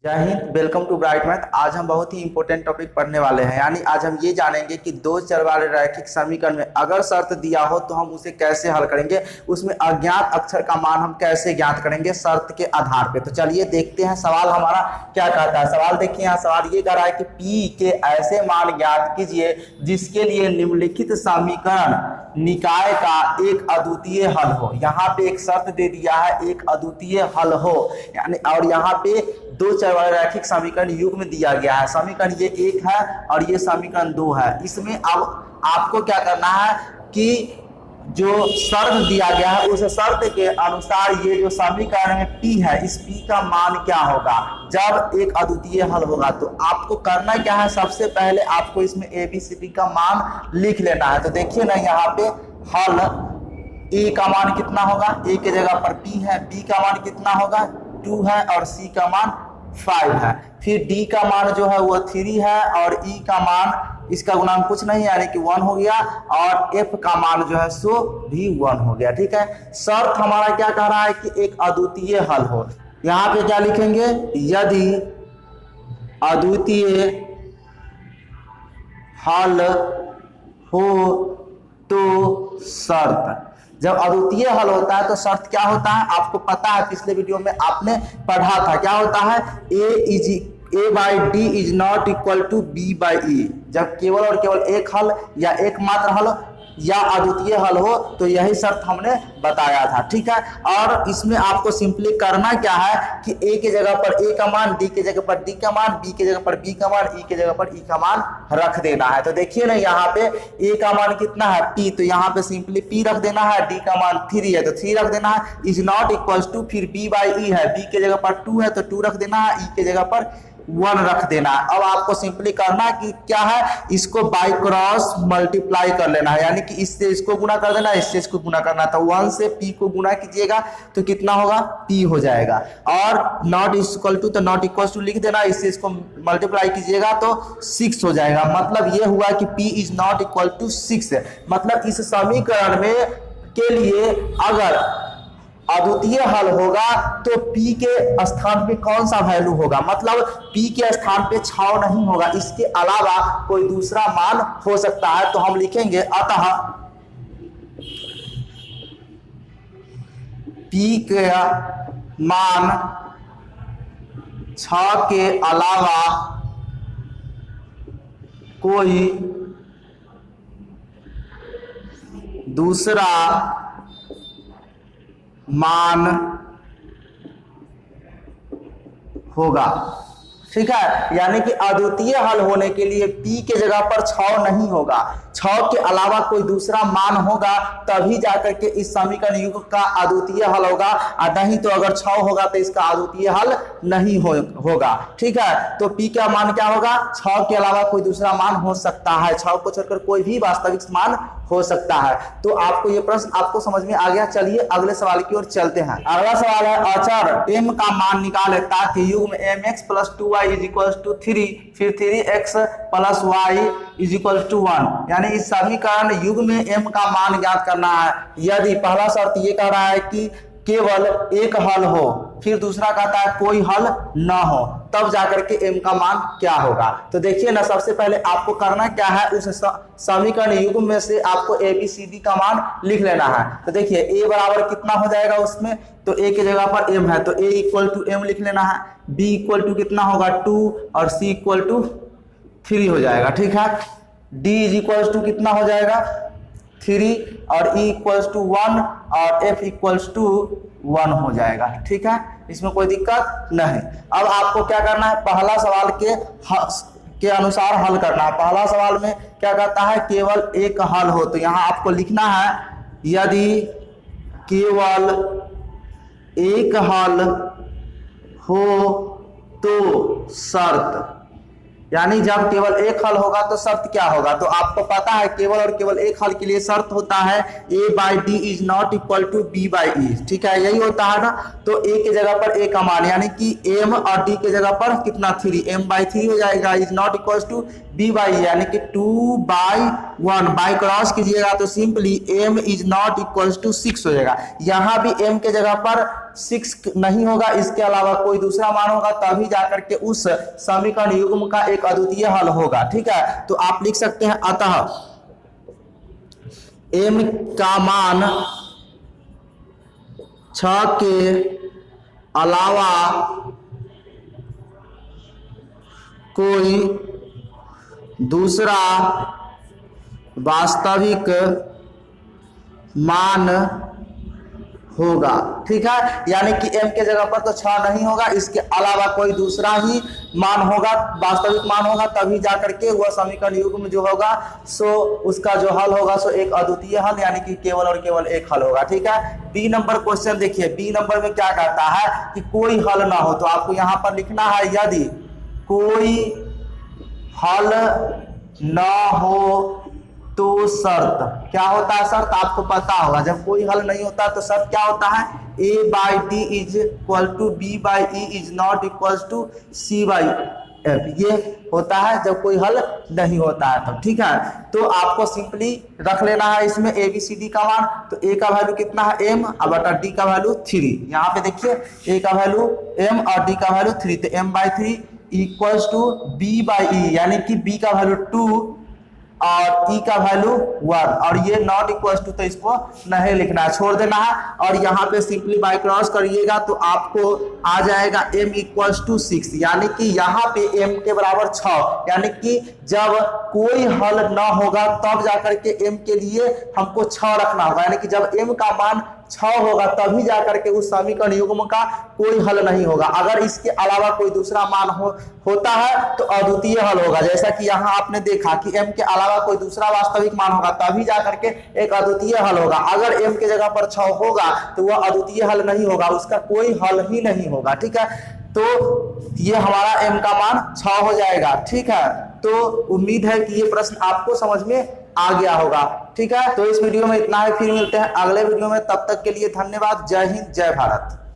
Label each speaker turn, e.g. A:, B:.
A: जय Hind. Welcome to Bright Math. आज हम बहुत ही इंपॉर्टेंट टॉपिक पढ़ने वाले हैं, यानी आज हम ये जानेंगे कि दो चर वाले रैखिक समीकरण में अगर शर्त दिया हो तो हम उसे कैसे हल करेंगे, उसमें अज्ञात अक्षर का मान हम कैसे ज्ञात करेंगे शर्त के आधार पे। तो चलिए देखते हैं सवाल हमारा क्या कहता है। सवाल देखिए, यहाँ सवाल ये कह रहा है कि P के ऐसे मान ज्ञात कीजिए जिसके लिए निम्नलिखित समीकरण निकाय का एक अद्वितीय हल हो। यहाँ पे एक शर्त दे दिया है, एक अद्वितीय हल हो, यानी और यहाँ पे दो चर वाले रैखिक समीकरण युग्म में दिया गया है। समीकरण ये एक है और ये समीकरण दो है। इसमें अब आपको क्या करना है कि जो शर्त दिया गया है उस शर्त के अनुसार ये जो समीकरण में P है, इस P का मान क्या होगा जब एक अद्वितीय हल होगा। तो आपको करना क्या है, सबसे पहले आपको इसमें ABCD का मान लिख लेना है। तो देखिए ना, यहाँ पे हल A का मान कितना होगा, A के जगह पर P है, B का मान कितना होगा 2 है और C का मान 5 है। फिर D का मान जो है वो 3 है और E का मान, इसका गुणांक कुछ नहीं यानी कि 1 हो गया, और F का मान जो है सो भी 1 हो गया। ठीक है, शर्त हमारा क्या कह रहा है कि एक अद्वितीय हल हो। यहाँ पे क्या लिखेंगे, यदि अद्वितीय हल हो तो शर्त। जब अद्वितीय हल होता है तो शर्त क्या होता है, आपको पता है, पिछले वीडियो में आपने पढ़ा था। क्या होता है, A by D is not equal to B by E। जब केवल और केवल एक हल या एकमात्र हल या अद्वितीय हल हो तो यही शर्त हमने बताया था। ठीक है, और इसमें आपको सिंपली करना क्या है कि A के जगह पर A का मान, D के जगह पर D का मान, B के जगह पर B का मान, E के जगह पर E का मान रख देना है। तो देखिए ना, यहाँ पे A का मान कितना है P, तो यहाँ पे सिंपली P रख देना है। D का मान 3 है तो 3 रख देना है। इज नॉट इक्वल टू, फिर B by E है, B के जगह पर 2 है तो 2 रख देना है, E के जगह पर 1 रख देना है। अब आपको सिंपली करना कि क्या है, इसको बाई क्रॉस मल्टीप्लाई कर लेना है, यानी कि इससे इसको गुना कर देना, इससे इसको गुना करना था। 1 से P को गुना कीजिएगा तो कितना होगा, P हो जाएगा। और नॉट इक्वल टू तो नॉट इक्वल टू लिख देना, इससे इसको मल्टीप्लाई कीजिएगा तो 6 हो जाएगा। मतलब ये हुआ कि P is not equal to 6। मतलब इस समीकरण में के लिए अगर अद्वितीय हल होगा तो P के स्थान पे कौन सा वैल्यू होगा, मतलब P के स्थान पे 6 नहीं होगा, इसके अलावा कोई दूसरा मान हो सकता है। तो हम लिखेंगे अतः P का मान 6 के अलावा कोई दूसरा मान होगा। ठीक है, यानी कि अद्वितीय हल होने के लिए P के जगह पर 6 नहीं होगा, 6 के अलावा कोई दूसरा मान होगा, तभी जाकर के इस समीकरण युग्म का अद्वितीय हल होगा। नहीं तो अगर 6 होगा तो इसका अद्वितीय हल नहीं होगा। ठीक है, तो P का मान क्या होगा, 6 के अलावा कोई दूसरा मान हो सकता है, 6 को छोड़कर कोई भी वास्तविक मान हो सकता है। तो आपको ये प्रश्न आपको समझ में आ गया। चलिए अगले सवाल की ओर चलते हैं। अगला सवाल है, अचर m का मान निकाले ताकि युग्म mx plus 2y is equal to 3, फिर 3x plus y is equal to 1। यानी इस समीकरण युग्म में m का मान ज्ञात करना है। यदि पहला शर्त ये कह रहा है कि केवल एक हल हो, फिर दूसरा कहता है कोई हल ना हो, तब जाकर के m का मान क्या होगा। तो देखिए ना, सबसे पहले आपको करना क्या है, उस समीकरण युग्म में से आपको ABCD का मान लिख लेना है। तो देखिए A बराबर कितना हो जाएगा उसमें, तो A की जगह पर m है तो A इक्वल टू m लिख लेना है। B इक्वल टू कितना होगा 2 और C इक्वल टू 3 हो जाएगा। ठीक है, D इज इक्वल टू कितना हो जाएगा 3 और E इक्वल्स टू 1 और F इक्वल्स टू 1 हो जाएगा। ठीक है, इसमें कोई दिक्कत नहीं। अब आपको क्या करना है, पहला सवाल के अनुसार हल करना है। पहला सवाल में क्या कहता है, केवल एक हल हो, तो यहाँ आपको लिखना है यदि केवल एक हल हो तो शर्त। यानी जब केवल एक हल होगा तो शर्त क्या होगा, तो आपको पता है केवल और केवल एक हल के लिए शर्त होता है A by D is not equal to B by E। ठीक है, यही होता है ना। तो A के जगह पर A का मान यानी कि M और D के जगह पर कितना 3, M by 3 हो जाएगा, is not equal to b by यानी कि 2/1 बाई क्रॉस कीजिएगा तो simply m is not equal to 6 हो जाएगा। यहाँ भी m के जगह पर 6 नहीं होगा, इसके अलावा कोई दूसरा मान होगा तभी जाकर के उस समीकरण युग्म का एक अद्वितीय हल होगा। ठीक है, तो आप लिख सकते हैं अतः m का मान 6 के अलावा कोई दूसरा वास्तविक मान होगा। ठीक है, यानी कि m के जगह पर तो 6 नहीं होगा, इसके अलावा कोई दूसरा ही मान होगा, वास्तविक मान होगा, तभी जाकर के वह समीकरण युग्म जो होगा सो उसका जो हल होगा सो एक अद्वितीय हल यानी कि केवल और केवल एक हल होगा। ठीक है, बी नंबर क्वेश्चन देखिए, बी नंबर में क्या कहता है कि कोई हल ना हो, तो आपको यहां पर लिखना है यदि कोई हल ना हो तो शर्त क्या होता है, शर्त आपको पता होगा, जब कोई हल नहीं होता तो शर्त क्या होता है, a by D is equal to B by E is not equal to C by F, ये होता है जब कोई हल नहीं होता है तब। ठीक है, तो आपको सिंपली रख लेना है इसमें ए बी सी डी का मान, तो a का वैल्यू कितना है m और बटा d का वैल्यू 3। यहाँ पे देखिए a का वैल्यू m और d का वैल्यू 3, तो m/3 equals to b by e यानी कि b का वैल्यू 2 और e का वैल्यू 1 और ये नॉट इक्वल टू, तो इसको नहीं लिखना है, छोड़ देना है। और यहाँ पे सिंपली बाय क्रॉस करिएगा तो आपको आ जाएगा m इक्वल्स टू 6 यानी कि यहाँ पे m के बराबर 6, यानी कि जब कोई हल ना होगा तब जाकर के m के लिए हमको 6 रखना होगा, यानी कि जब m का मान 6 होगा तभी जाकर के उस समीकरण युग्म का कोई हल नहीं होगा। अगर इसके अलावा कोई दूसरा मान होता है तो अद्वितीय हल होगा, जैसा कि यहाँ आपने देखा कि m के अलावा कोई दूसरा वास्तविक मान होगा तभी जाकर के एक अद्वितीय हल होगा। अगर m के जगह पर 6 होगा तो वह अद्वितीय हल नहीं होगा, उसका कोई हल ही नहीं होगा। ठीक है, तो ये हमारा m का मान 6 हो जाएगा। ठीक है, तो उम्मीद है कि ये प्रश्न आपको समझ में आ गया होगा। ठीक है, तो इस वीडियो में इतना ही, फिर मिलते हैं अगले वीडियो में, तब तक के लिए धन्यवाद। जय हिंद, जय भारत।